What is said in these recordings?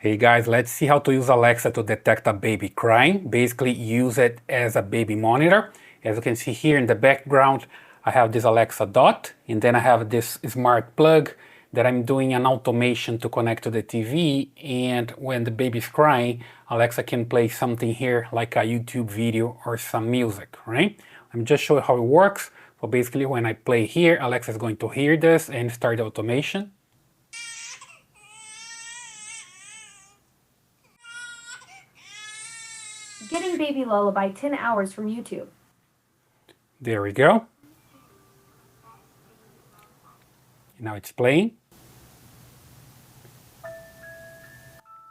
Hey guys, let's see how to use Alexa to detect a baby crying. Basically use it as a baby monitor. As you can see here in the background, I have this Alexa dot, and then I have this smart plug that I'm doing an automation to connect to the TV, and when the baby's crying, Alexa can play something here like a YouTube video or some music, right? I'm just showing how it works. So basically when I play here, Alexa is going to hear this and start the automation. Getting Baby Lullaby 10 hours from YouTube. There we go. Now it's playing.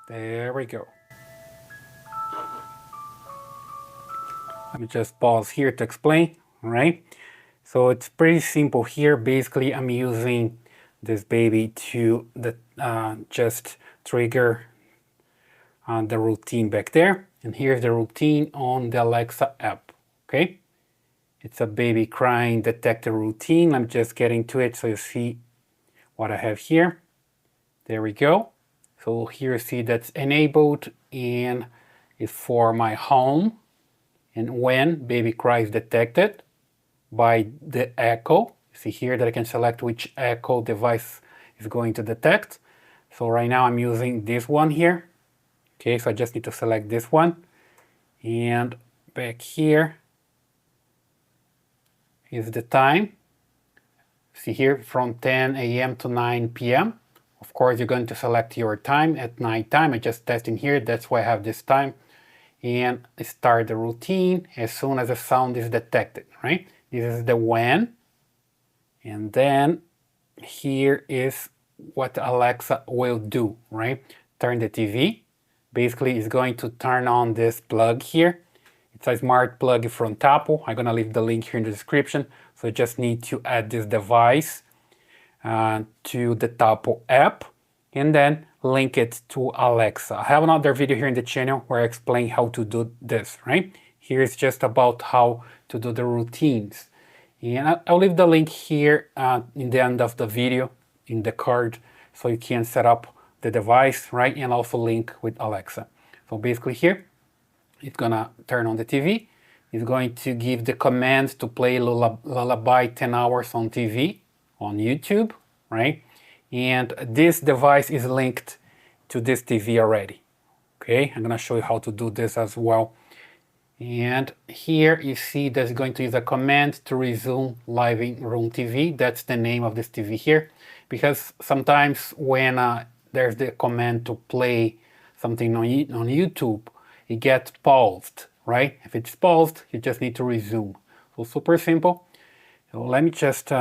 There we go. Let me just pause here to explain, all right? So it's pretty simple here. Basically, I'm using this baby to just trigger the routine back there. And here's the routine on the Alexa app, okay? It's a baby crying detector routine. I'm just getting to it so you see what I have here. There we go. So here you see that's enabled and it's for my home. And when baby cry is detected by the echo, see here that I can select which echo device is going to detect. So right now I'm using this one here. Okay, so I just need to select this one. And back here is the time. See here from 10 a.m. to 9 p.m. Of course, you're going to select your time at night time. I just testing here, that's why I have this time. And start the routine as soon as the sound is detected, right? This is the when. And then here is what Alexa will do, right? Turn the TV. Basically, it's going to turn on this plug here. It's a smart plug from Tapo. I'm gonna leave the link here in the description. So you just need to add this device to the Tapo app and then link it to Alexa. I have another video here in the channel where I explain how to do this, right? Here is just about how to do the routines. And I'll leave the link here in the end of the video in the card so you can set up the device, right? And also link with Alexa. So basically here, it's gonna turn on the TV. It's going to give the command to play lullaby 10 hours on TV, on YouTube, right? And this device is linked to this TV already. Okay, I'm gonna show you how to do this as well. And here you see that's going to use a command to resume living room TV. That's the name of this TV here. Because sometimes when there's the command to play something on YouTube, it gets paused, right? If it's paused, you just need to resume. So super simple. So let me just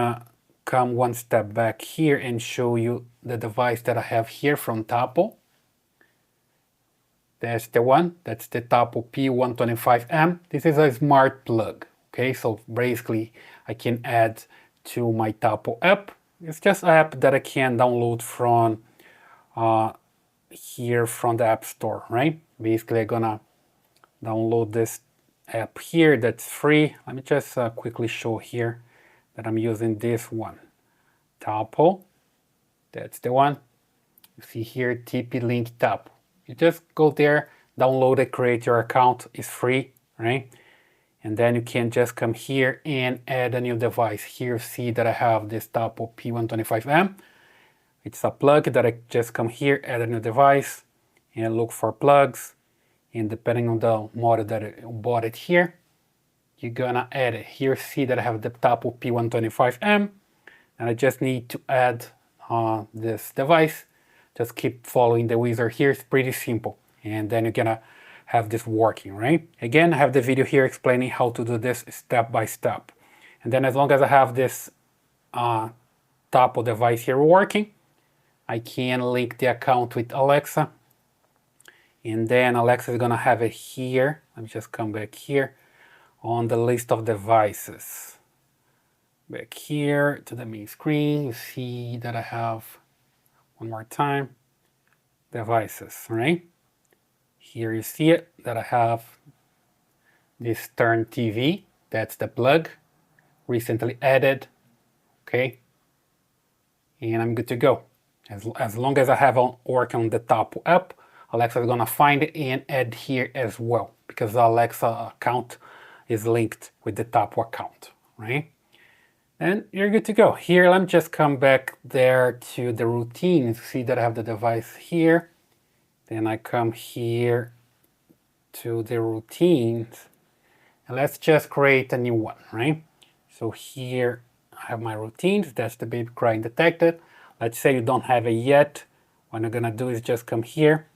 come one step back here and show you the device that I have here from Tapo. That's the one, that's the Tapo P125M. This is a smart plug, okay? So basically I can add to my Tapo app. It's just an app that I can download from here from the App Store, right? Basically I'm gonna download this app here that's free. Let me just quickly show here that I'm using this one. Tapo, that's the one. You see here, TP link Tapo. You just go there, download it, create your account, it's free, right? And then you can just come here and add a new device. Here you see that I have this Tapo P125M. It's a plug that I just come here, add a new device, and look for plugs. And depending on the model that I bought it here, you're gonna add it. Here see that I have the Tapo P125M, and I just need to add this device. Just keep following the wizard here. It's pretty simple. And then you're gonna have this working, right? Again, I have the video here explaining how to do this step by step. And then as long as I have this Tapo device here working, I can link the account with Alexa. And then Alexa is gonna have it here. Let me just come back here on the list of devices. Back here to the main screen, you see that I have, one more time, devices, right? Here you see it, that I have this Turn TV, that's the plug, recently added, okay? And I'm good to go. As long as I have on work on the Tapo app, Alexa is gonna find it and add here as well, because the Alexa account is linked with the Tapo account, right? And you're good to go. Here, let me just come back there to the routine. See that I have the device here. Then I come here to the routines. And let's just create a new one, right? So here I have my routines. That's the baby crying detected. Let's say you don't have it yet. What I'm gonna do is just come here,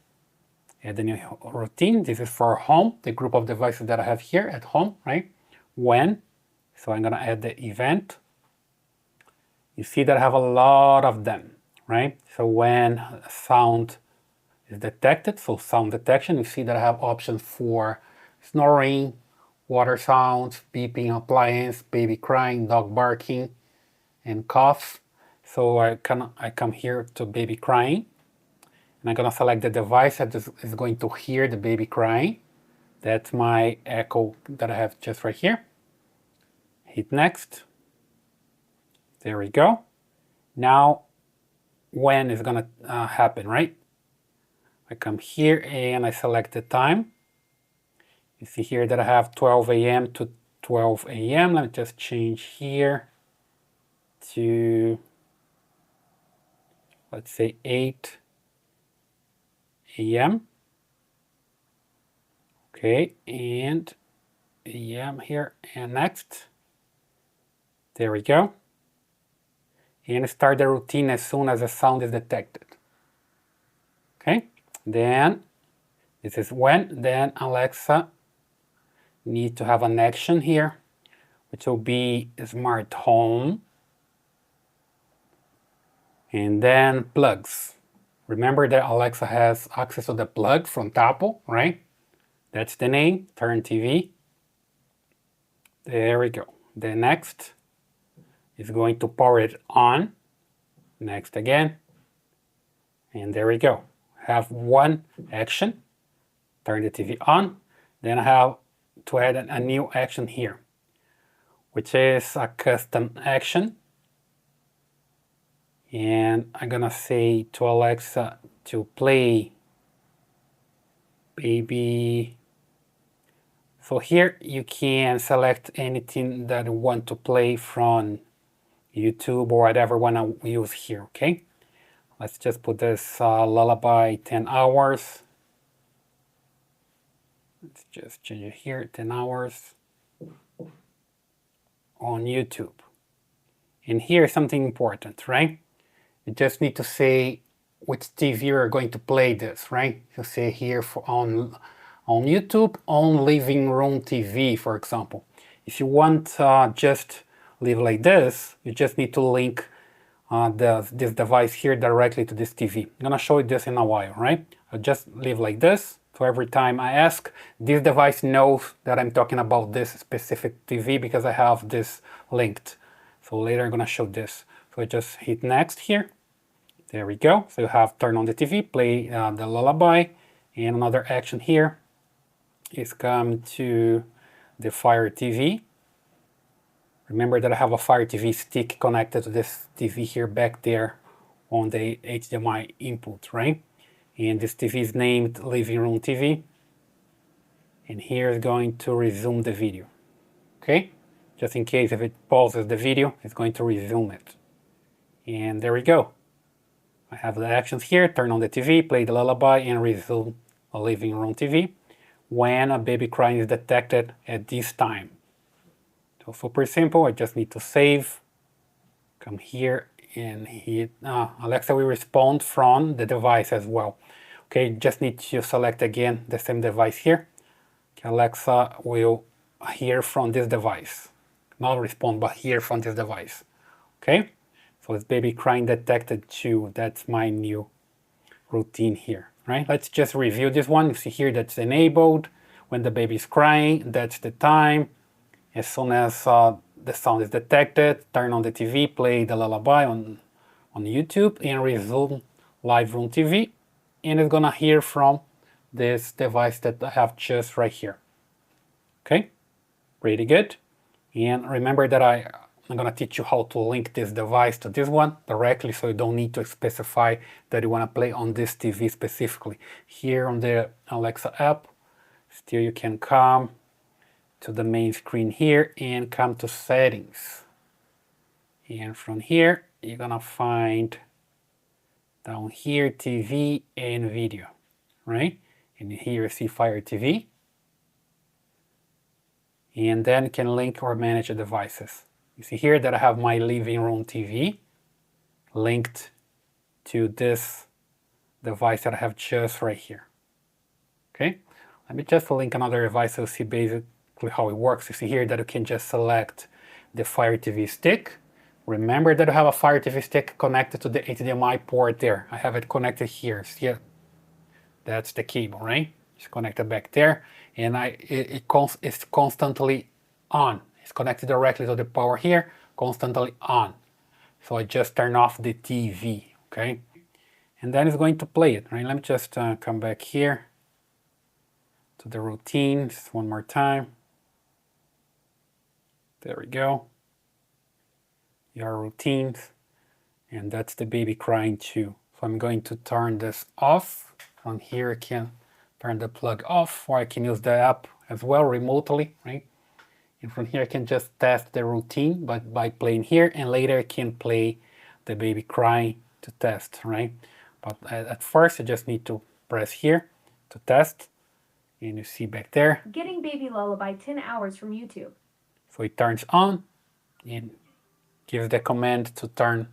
add a new routine. This is for home, the group of devices that I have here at home, right? When, so I'm gonna add the event. You see that I have a lot of them, right? So when sound is detected, so sound detection, you see that I have options for snoring, water sounds, beeping appliance, baby crying, dog barking, and coughs. So I come here to baby crying, and I'm gonna select the device that is going to hear the baby crying. That's my echo that I have just right here. Hit next. There we go. Now, when is gonna happen, right? I come here and I select the time. You see here that I have 12 a.m. to 12 a.m. Let me just change here to, let's say 8 a.m. Okay, and a.m. here, and next. There we go. And start the routine as soon as the sound is detected. Okay, then this is when, then Alexa need to have an action here, which will be smart home, and then plugs. Remember that Alexa has access to the plug from Tapo, right? That's the name, turn TV. There we go. Then next is going to power it on. Next again. And there we go. Have one action, turn the TV on. Then I have to add a new action here, which is a custom action. And I'm gonna say to Alexa to play baby. So here you can select anything that you want to play from YouTube or whatever you want to use here, okay? Let's just put this lullaby 10 hours. Let's just change it here, 10 hours on YouTube. And here's something important, right? You just need to say which TV you're going to play this, right? You say here on YouTube, on living room TV, for example. If you want just leave like this, you just need to link this device here directly to this TV. I'm gonna show you this in a while, right? I'll just leave like this. So every time I ask, this device knows that I'm talking about this specific TV because I have this linked. So later I'm gonna show this. So I just hit next here. There we go. So you have turn on the TV, play the lullaby, and another action here is come to the Fire TV. Remember that I have a Fire TV stick connected to this TV here back there on the HDMI input, right? And this TV is named Living Room TV. And here is going to resume the video, okay? Just in case if it pauses the video, it's going to resume it. And there we go. I have the actions here, turn on the TV, play the lullaby, and resume a living room TV when a baby crying is detected at this time. So super simple, I just need to save, come here and hit, Alexa will respond from the device as well. Okay, just need to select again the same device here. Okay, Alexa will hear from this device. Not respond, but hear from this device. Okay, so it's baby crying detected too. That's my new routine here, right? Let's just review this one. You see here that's enabled. When the baby is crying, that's the time. As soon as the sound is detected, turn on the TV, play the lullaby on YouTube, and resume live room TV. And it's gonna hear from this device that I have just right here. Okay, pretty good. And remember that I I'm gonna teach you how to link this device to this one directly, so you don't need to specify that you wanna play on this TV specifically. Here on the Alexa app, still you can come to the main screen here and come to settings. And from here, you're gonna find down here TV and video, right? And here you see Fire TV. And then you can link or manage the devices. You see here that I have my living room TV linked to this device that I have just right here. Okay, let me just link another device so you see basically how it works. You see here that you can just select the Fire TV stick. Remember that I have a Fire TV stick connected to the HDMI port there. I have it connected here. See, that's the cable, right? It's connected back there, and it's constantly on. It's connected directly to the power here, constantly on. So I just turn off the TV, okay? And then it's going to play it, right? Let me just come back here to the routines one more time. There we go. Your routines, and that's the baby crying too. So I'm going to turn this off. From here I can turn the plug off, or I can use the app as well remotely, right? And from here I can just test the routine by playing here, and later I can play the baby crying to test, right? But at first I just need to press here to test, and you see back there. Getting baby lullaby 10 hours from YouTube. So it turns on and gives the command to turn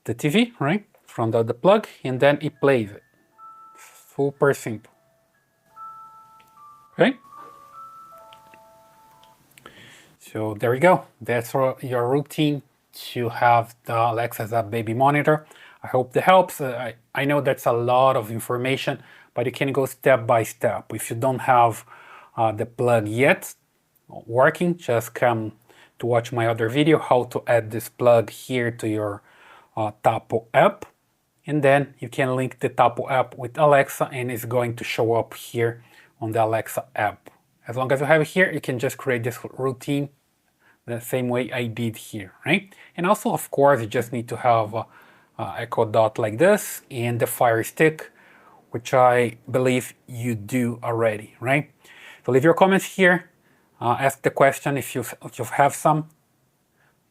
the TV, right? From the plug, and then it plays it. Super simple. Okay? So there you go. That's your routine to have the Alexa's App Baby Monitor. I hope that helps. I know that's a lot of information, but you can go step by step. If you don't have the plug yet working, just come to watch my other video, how to add this plug here to your Tapo app. And then you can link the Tapo app with Alexa, and it's going to show up here on the Alexa app. As long as you have it here, you can just create this routine the same way I did here, right? And also, of course, you just need to have a Echo Dot like this and the Fire Stick, which I believe you do already, right? So leave your comments here, ask the question if you have some,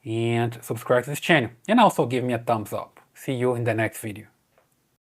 and subscribe to this channel. And also give me a thumbs up. See you in the next video.